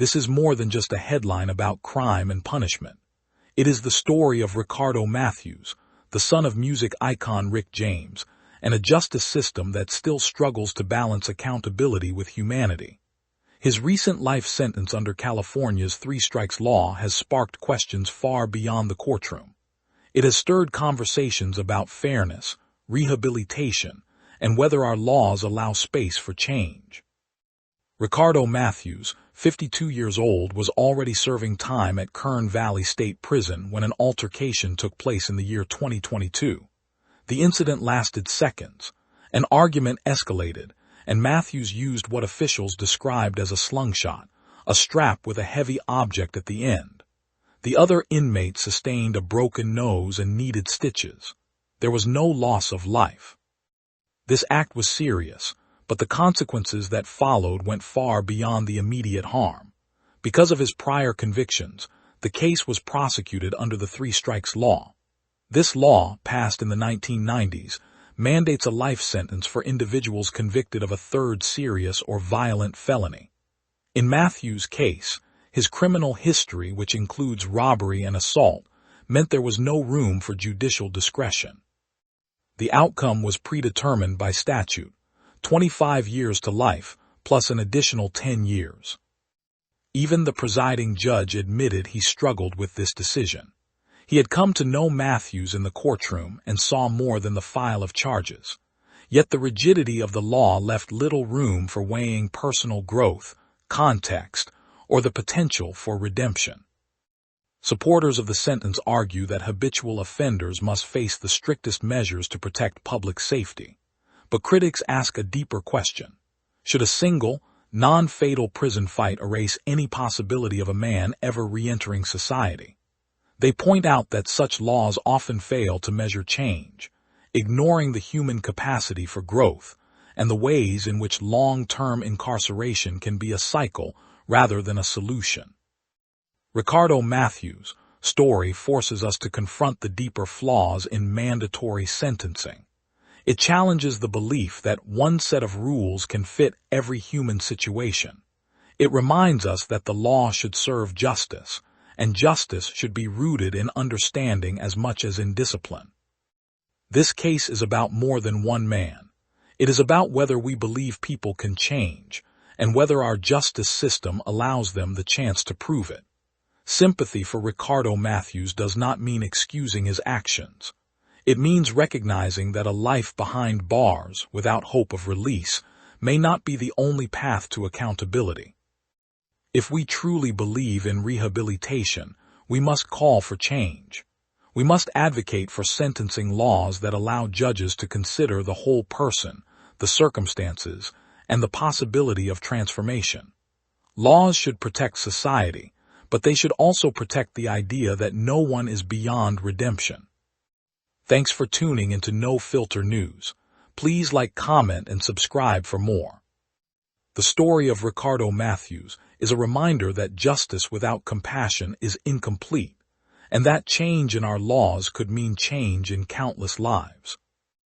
this is more than just a headline about crime and punishment. It is the story of Ricardo Mathews, the son of music icon Rick James, and a justice system that still struggles to balance accountability with humanity. His recent life sentence under California's three-strikes law has sparked questions far beyond the courtroom. It has stirred conversations about fairness, rehabilitation, and whether our laws allow space for change. Ricardo Mathews, 52 years old, was already serving time at Kern Valley State Prison when an altercation took place in the year 2022. The incident lasted seconds. An argument escalated, and Mathews used what officials described as a slungshot, a strap with a heavy object at the end. The other inmate sustained a broken nose and needed stitches. There was no loss of life. This act was serious, but the consequences that followed went far beyond the immediate harm. Because of his prior convictions, the case was prosecuted under the three-strikes law. This law, passed in the 1990s, mandates a life sentence for individuals convicted of a third serious or violent felony. In Mathews' case, his criminal history, which includes robbery and assault, meant there was no room for judicial discretion. The outcome was predetermined by statute: 25 years to life, plus an additional 10 years. Even the presiding judge admitted he struggled with this decision. He had come to know Mathews in the courtroom and saw more than the file of charges. Yet the rigidity of the law left little room for weighing personal growth, context, or the potential for redemption. Supporters of the sentence argue that habitual offenders must face the strictest measures to protect public safety. But critics ask a deeper question. Should a single, non-fatal prison fight erase any possibility of a man ever re-entering society? They point out that such laws often fail to measure change, ignoring the human capacity for growth and the ways in which long-term incarceration can be a cycle rather than a solution. Ricardo Mathews' story forces us to confront the deeper flaws in mandatory sentencing. It challenges the belief that one set of rules can fit every human situation. It reminds us that the law should serve justice, and justice should be rooted in understanding as much as in discipline. This case is about more than one man. It is about whether we believe people can change, and whether our justice system allows them the chance to prove it. Sympathy for Ricardo Mathews does not mean excusing his actions. It means recognizing that a life behind bars without hope of release may not be the only path to accountability. If we truly believe in rehabilitation, we must call for change. We must advocate for sentencing laws that allow judges to consider the whole person, the circumstances, and the possibility of transformation. Laws should protect society, but they should also protect the idea that no one is beyond redemption. Thanks for tuning into No Filter News. Please like, comment, and subscribe for more. The story of Ricardo Mathews is a reminder that justice without compassion is incomplete, and that change in our laws could mean change in countless lives.